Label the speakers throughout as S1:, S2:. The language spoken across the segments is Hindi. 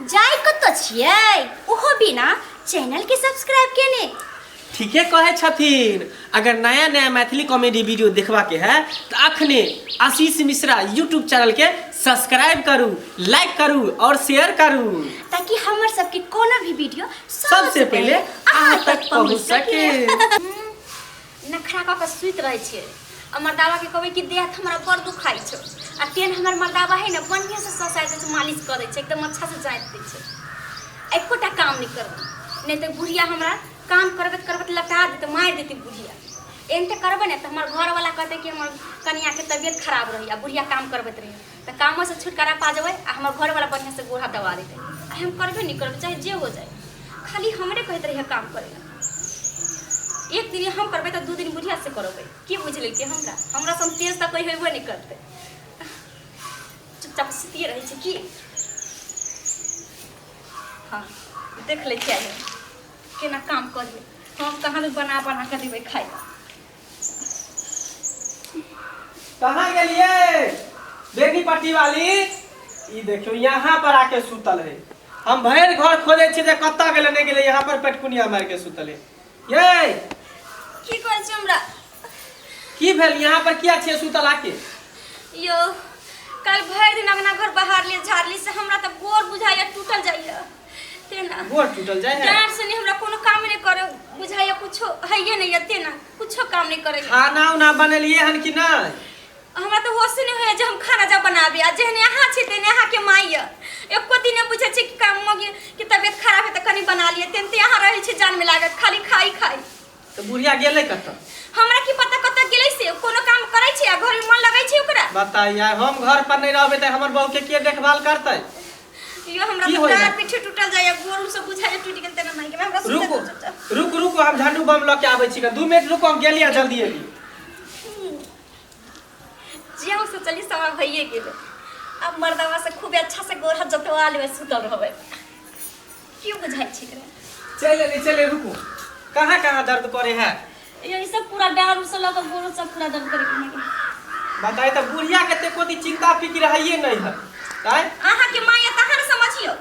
S1: जाय कत छियै ओहो बिना चैनल के सब्सक्राइब केने।
S2: ठीके कहे छथिन। अगर नया नया मैथिली कॉमेडी वीडियो देखवा के है तो अखने आशीष मिश्रा यूट्यूब चैनल के सब्सक्राइब करू, लाइक करू और शेयर करू
S1: ताकि हमर सबके कोनो भी वीडियो
S2: सबसे पहले अहाँ तक पहुंच सके।
S1: नखरा क के सुत रहे छे। मर्दावा के कहबे कि देह हमरा बड़ दुखाई छ आ तेन हमर मर्दावा है न बढ़िया से ससाइ दे मालिश करे छे, एकदम अच्छा से जाइत दे छे। एकोटा काम नहीं करब नहीं तो बुढ़िया हमरा काम करबत करबत लटा दे तो मार देती बुढ़िया। एनते करबे न तो हमर घर वाला कहते कि हमर कनिया के तबियत खराब रही आ बुढ़िया काम करबत रही तो काम से छुटकारा पा जेबे आ हमर घर वाला बढ़िया से गोड़ा दबा देते। हम करबे नहीं करबे चाहे जे हो जाए, खाली हमरे कहते रहिए काम करेगा। एक दिन हम करबे तो 2 दिन बुढ़िया से करबे। की बुझले के हमरा सम तेज तक कोई होबे नहीं करते। चुपचाप सुतिए रहे छे की। हां देख ले छियै केना काम करिए। हम कहां में बना बना के देबे खाए।
S2: कहाँ गेलिए बेटी पट्टी वाली? ई देखियो यहाँ पर आके सुतल है। हम भर घर खोजे छे जे कत्ता गेले नहीं गेले, यहाँ पर पेटकुनिया मार के सुतल है। ये
S1: की कहै छी हमरा?
S2: की भेल यहाँ पर किया छे सुतल आके?
S1: यो कल भर दिन अंगना घर बाहर ले झाड़ली से हमरा त गोर बुझाइया टूटल जाइया। तेना
S2: गोर टूटल जाय है।
S1: डांट से नहीं हमरा कोनो काम नहीं करे बुझाइया, कुछो हइये नहीं यते ना कुछो काम नहीं करे।
S2: खाना उना बनलिए हन कि नहीं?
S1: हमरा तो होश नहीं होय जे हम खाना जा बनाबे आ जेहने यहाँ छी तेने यहाँ के माइया एको दिन पूछे छी कि काम मगे कि तबियत खराब है त कनी बना लिए तेनते यहाँ रहे छी जान में लागत खाली खाई खाई।
S2: तो बुढ़िया गेले कत?
S1: हमरा की पता कत गेलै से कोनो काम करै छी आ घर में मन लगै छी ओकरा।
S2: बताइए हम घर पर नहीं रहबे त हमर बहू के देखभाल करतै?
S1: यो हमरा पैर पीछे टूटल जाय गोरू से बुझाय टूट गेल तेना नहीं के हमरा
S2: रुक रुक हम झंडू बम ल के आबै छी। 2 मिनट रुको हम गेलिया जल्दी एली।
S1: जिया से चली सवा भइए गेल। अब मर्दावा से खूब अच्छा से गोर हाथ जतवा लेबे सुतल रहबे। क्यों बुझाई छी करे?
S2: चले रुको। कहाँ दर्द करे है?
S1: ये सब पूरा डार से लगा गोर सब पूरा दर्द करे के।
S2: बताई त बुढ़िया के ते कोती चिंता फिक्र हइए नहीं है। काय
S1: आहा के माया तहन समझियो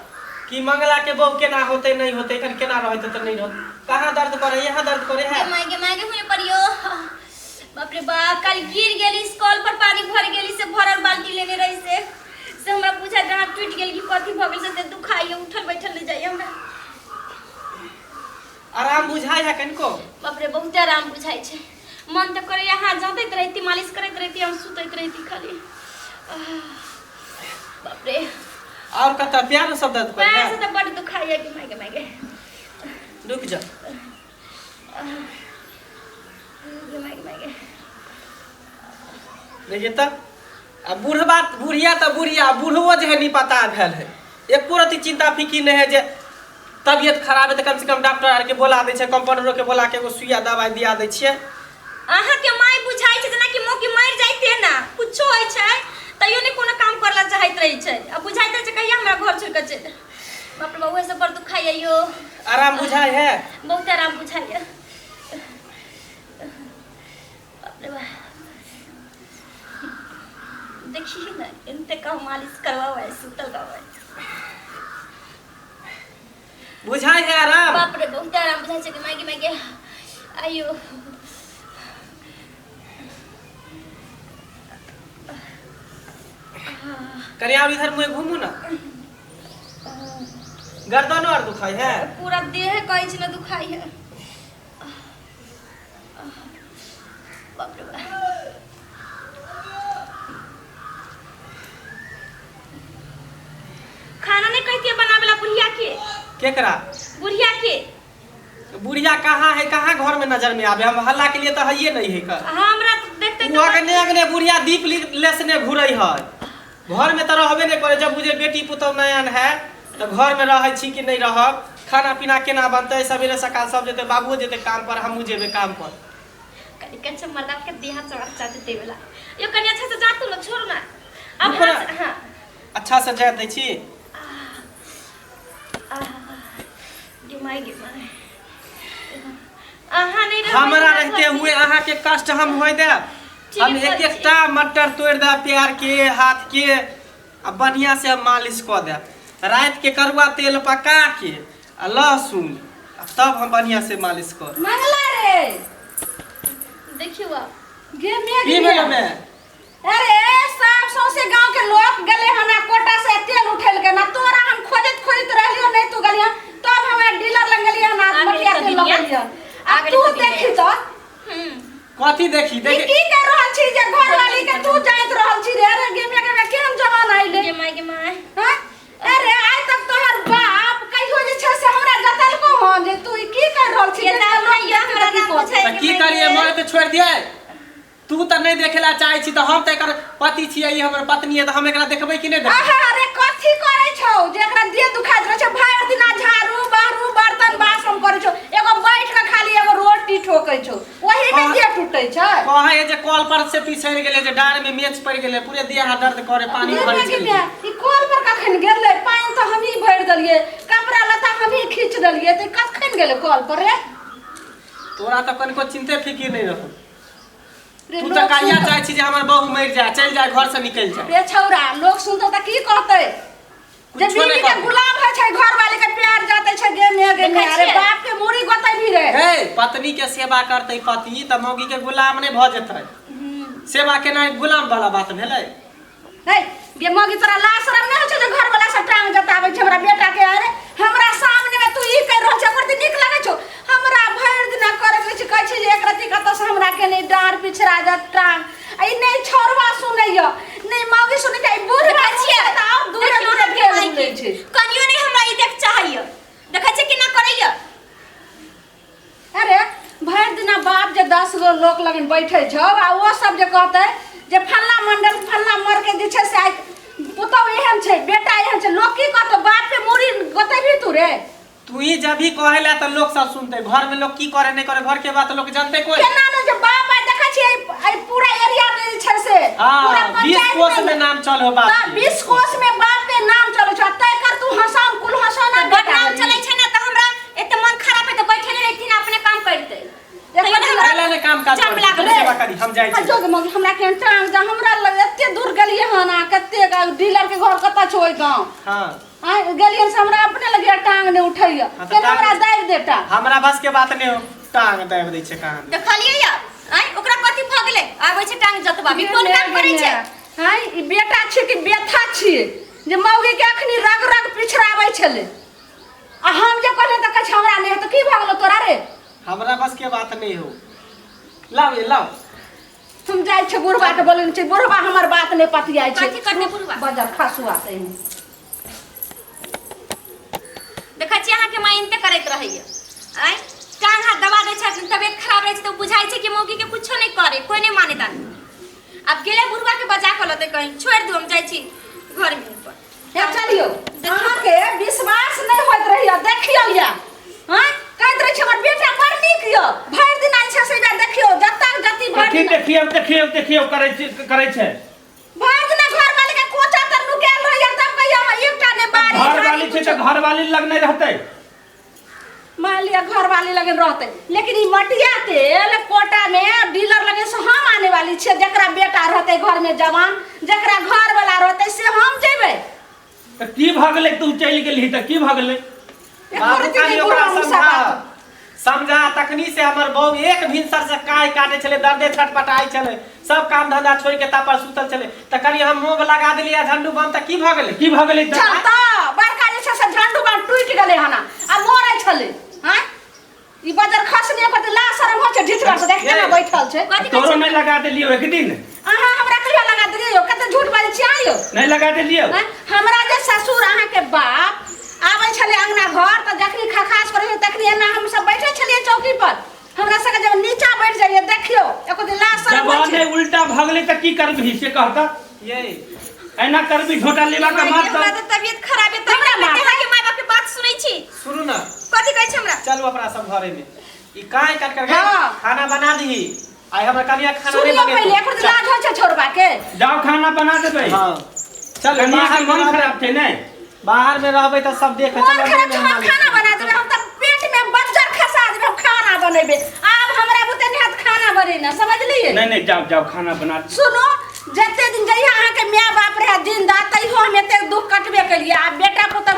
S2: कि मंगला के बहू केना होते नहीं होते कन केना रहते त नहीं रहत। कहाँ दर्द करे? यहाँ दर्द करे है।
S1: मायगे हुने परियो। बाप रे बाप कल गिर गेली स्कॉल पर पानी भर गेली से भरल बाल्टी लेने रही से हमरा पूछा डांट टूट गेल कि कथि भ गेल से दुखाइए उठल बैठल नहीं जाइए हमरा।
S2: आराम बुझाई है कनको?
S1: बाप रे बहुत आराम बुझाई छे। मन त करे यहाँ जादैत रहती मालिश करैत रहती हम सुतैत रहती खाली। बाप रे
S2: और कत प्यार सब दर्द करे है?
S1: पैर से त बड़ दुखाइए कि मायगे
S2: रुक जा। देखिए तब अब बुढ़िया तो बुढ़िया बूढ़ो जे है नहीं पता भेल है। एको रती चिंता फिकी नहीं है जे तबियत खराब है तो कम से कम डॉक्टर आर के बोला दे छे, कंपाउंडर के बोला के एगो सुइया दवाई दिया दे छे।
S1: आहा के माय बुझाई छे जना कि मोकी मर जाइते ना कुछो होय छे तइयो ने कोनो काम करला चाहत रही छे। अब बुझाइत रहे छे कहिया हमरा घर छोड़ के चल। बाप रे बाबू से पर दुखाइए यो।
S2: आराम बुझाई है?
S1: बहुत आराम बुझाइए। देखिए ना इनते का मालिश करवाओ है सुतल गावे
S2: बुझाई है आराम?
S1: बाप रे बहुत आराम बुझाई छे कि मायगे आयो।
S2: करिया इधर मुझे घूमू ना। गर्दन और दुखाई है?
S1: पूरा देह कहि छ ना दुखाई है। बाप रे बाप खाना नहीं कहती बनावेला बुढ़िया के?
S2: केकरा?
S1: बुढ़िया के।
S2: बुढ़िया कहाँ है? कहाँ घर में नजर में आवे? हम हल्ला के लिए तो हइए नहीं है कर।
S1: हमरा देखते
S2: तो अगने अगने बुढ़िया दीप लेसने घुरई है। घर में तो रहबे नहीं करे। जब बुझे बेटी पुतौ नयन है तो घर में रहे छी कि नहीं रहब? खाना पीना केना बनते? सवेरे सकाल सब जेते, बाबू जेते काम पर, हमहू जेबे काम पर।
S1: कनी कच्चा मर्दा के देह चढ़ा चाहते देवेला यो कनी अच्छा से जातू ना छोड़ ना। अब हां
S2: अच्छा से जा दै छी।
S1: गे माय आहा नहीं
S2: हमरा रहते हुए आहा के कष्ट हम होय दे। हम एक एकटा मटर तोड़ दे प्यार के हाथ के आ बढ़िया से मालिश क दे। रात के करुआ तेल पका के आ लहसुन तब हम बढ़िया से मालिश कर।
S3: मंगला रे
S1: देखियो आप
S3: गे में
S2: की भेल में
S3: अरे सब सौसे गांव के लोग गले हमरा कोटा से तेल उठेल के ना तोरा हम खोजत रहलियो नहीं तू गलिया तब हमरा डीलर लग गलिया ना मटिया तेल लगलिया आ तू देखी तो
S2: कथी देखी
S3: ई की कर रहल छी जे घर वाली के तू जाइत रहल छी रे अरे गे में के केहन जमाना आइले
S1: गे माय
S3: हां अरे आइ तक तोहर बाप कहियो जे छै से हमरा जतल को हो जे तू ई की कर रहल छी
S1: ये ना हमरा ना पूछे
S2: त की करिए मोर पे छोड़ दिए तू त नहीं देखेला चाहे छी त हम त एकर पति छियै ई हमर पत्नी है त हम एकरा देखबै कि नहीं देखबै
S3: अरे कथी करे छौ जेकरा देह दुखाइत रह छै भरि दिना झाड़ू बाहरू बर्तन बासन करे छौ एगो बैठ के खाली एगो रोटी ठोकै छौ वही में देह टूटै छै
S2: कहे जे कॉल पर से पिछड़ गेले जे डार में मेच पड़ गेले पूरे देह हाथ दर्द करे पानी भर गेले
S3: ई कॉल पर कखन गेलै पानी तो हम ही भर देलिए कपड़ा लत्ता हम ही खींच देलिए त कखन गेलै कॉल पर रे
S2: तोरा त कनको चिंते फिकिर नहीं रहो तू त काया चाहे छी जे हमर बहू मर जाए चल जाए घर से निकल जाए
S3: रे छौरा लोग सुनतो त की कहतै जे बीवी के गुलाम है छै घर वाली के प्यार जाते छै गे में अरे बाप के मुड़ी गोतै भी रे
S2: हे पत्नी के सेवा करतै पति त मौगी के गुलाम नहीं भ जेतै सेवा केना गुलाम वाला बात भेलै
S3: हे गे मौगी तोरा लाज शरम नहीं छै जे घर वाला से टांग जताबै छै हमरा बेटा के अरे हमरा सामने में तू ई कर रहल छै ओकर त नीक लागै छौ हमरा भरि दिन करे छै कहै छै जे एक रति कत से हमरा के नहीं डार पिछड़ा जा टांग आई नहीं छोरवा सुनैया नहीं मौगी सुनै छै बूढ़
S1: छियै
S3: त और दूर दूर भेल लै छै
S1: कनियो नहीं हमरा ई देख चाहिए देखै छै कि ना करैया
S3: अरे भरि दिन बाप जे 10 गो लोग लगन बैठे छौ आ वो सब जे कहतै जे फल्ला मंडल फल्ला मर के जे छै से आइ पुतौ एहन छै बेटा एहन छै लोग की कहतौ बाप के मुड़ी गोतै भी तू रे
S2: तू ही जब भी कहेला त लोग सब सुनते घर में लोग की करे नहीं करे घर के बात लोग जानते कोई
S3: केना न जे बाप आइ देखै छी आइ पूरा एरिया में जे छै से पूरा
S2: 20 कोस में नाम चलो बाप
S3: त 20 कोस में बाप के नाम चलै छ तै कर तू हंसाम कुल हंसाना
S1: बदनाम चलै छै ना त हमरा एते मन खराब है त बैठे नहीं रहती ना अपने काम करते
S2: पहले ने काम काज
S1: चम लागल
S2: सेवा करी हम जाई छी
S3: जो मग हमरा के टांग जा हमरा लग एते दूर गेलिए हन आ कते डीलर के घर कत छ ओइ गांव
S2: हां
S3: आ गेलिए से हमरा अपने लगे टांग ने उठैया के हमरा दाइ देटा
S2: हमरा बस के बात नहीं हो टांग दाइ दै छै कहां
S1: देखलिए या आई ओकरा कथि भ गेलै आबै छै टांग जतबा भी कोन काम करै छै
S3: हां ई बेटा छी कि बेथा छी जे मौगी के अखनी रग रग पिछड़ाबै छले आ हम जे कहले त कछ हमरा नहीं त की भ गेलो तोरा रे
S2: हमरा बस के बात नहीं हो लाओ ये लाओ
S3: तुम जाय छ बुढ़वा के बोलन छ बुढ़वा हमर बात नहीं पतियाय छ
S1: कथि करने बुढ़वा
S3: बजर खसुआ से
S1: देखै छी अहाँ के मां इनते करैत रहैया आई टांग हाथ दबा दै छै तबियत खराब रहै छै त बुझाइ छै कि मौगी के कुछो नहीं करे कोई नहीं माने तान अब गेले बुढ़वा के बजा के लते कहीं छोड़ दो हम जाय छी घर में ऊपर
S3: हे चलियो अहाँ के विश्वास नहीं होत रहिया देखियो या हां कहत रह छ हमर बेटा बड़ नीक य भरि दिन आइ छ से देखियो जतक जति भरि
S4: देखियो करे छै
S3: भरि दिन घर वाले के कोचा तर नुकेल रहिया तब कहिया एकटा ने बारी
S4: घर वाली छै त घर वाली लग नहीं रहते
S3: मान लिया घर वाले लगे रहते लेकिन ई मटिया तेल कोटा में डीलर लगे से हम आने वाली छे जकरा बेटा रहते घर में जवान जकरा घर वाला रहते से हम जेबे
S4: त की भ गेलै तू चल गेली त की भ गेलै
S2: बाबू कानी ओकरा समझा तखनी से हमर बहू एक भिनसर से काय काटे छले दर्दे छटपटाई छले सब काम धंधा छोड़ के तापर सुतल छले त कनी हम मोग लगा देलिया झंडू बम त की भ गेलै
S3: चलता बड़का जे छै से झंडू बम टूट गेलै हना आ मोरै छले हां ई बजर खसने को त ला शरम हो छै ढिठरा से देख केना बैठल छै
S4: तोरो नहीं लगा देलियो एक दिन
S3: अहाँ हमरा कहिया लगा देलियो कते झूठ बाजै छी आइयो
S4: नहीं लगा देलियो
S3: हमरा जे ससुर अहाँ के बाप आबै छले अंगना घर त जखनी खखास करे तखनी एना हम सब बैठे छलिए चौकी पर हमरा सके जब नीचा बैठ जाइए देखियो एको दिन लाश
S4: जब ने उल्टा भ गेलै त की करबी से कहता
S2: ये
S4: एना करबी झोटा लेवा का मार
S1: हमरा त तबियत खराब है त हमरा के माय बाप के बात सुनै छी
S2: सुनु ना
S1: कथि कहै छै हमरा
S2: चलू अपना सब घरे में ई काय कर कर
S3: हाँ।
S2: खाना बना दी आई हमरा कनिया खाना नहीं
S3: सुनियो
S2: बने
S3: पहले एको दिन लाज हो छै छोड़बा के
S4: जाओ खाना बना देबै
S2: हां चल
S4: कनिया के मन खराब छै ने
S2: बाहर में रहबै त सब देख
S3: मन खराब छै हम खाना बना देबै हम त पेट में बज्जर खसा देबै हम खाना बनेबै अब हमरा बुते ने हाथ खाना बने ना समझलिए
S4: नहीं जाओ खाना बना
S3: सुनो जते दिन जइया अहाँ के माय बाप रहे जिंदा तइहो हम एते दुख कटबे केलिए आ बेटा पुत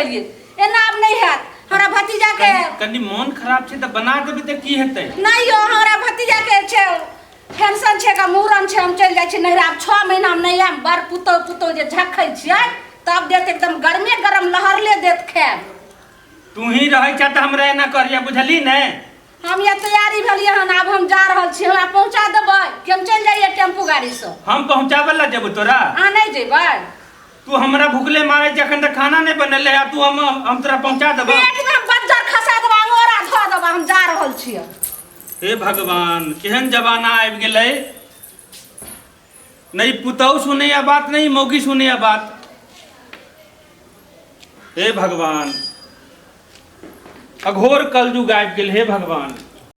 S3: चलिए एना अब नहीं हैत हमरा भतीजा के
S4: कनी मन खराब छै त बना देबे त की हेतै
S3: नहीं हो हमरा भतीजा के छै फंक्शन छै का मूरन छै हम चल जाय छी नैहरा 6 महीना में नहीं आम बर पुतो जे झखै छियै तब देत एकदम गरमे गरम लहरले देत खाएब
S4: तू ही रहै छ त हमरा एना करिया बुझली ने
S3: हम ये तैयारी भेलिए हन अब हम जा रहल छी हमरा पहुंचा देबै कि हम चल जाइए टेम्पू गाड़ी से
S4: हम पहुंचाबे ला जेबो तोरा
S3: आ नहीं जेबै
S4: तू हमरा भूखले मारे जखन तक खाना नहीं बनल है तू हम तोरा पहुंचा देबो
S3: पेट में बज्जर खसा देबा अंगोरा धो देबा हम जा रहल छी
S4: हे भगवान केहन जमाना आबि गेलै नहीं पुतौ सुने या बात नहीं मौगी सुने या बात हे भगवान अघोर कलयुग आबि गेल हे भगवान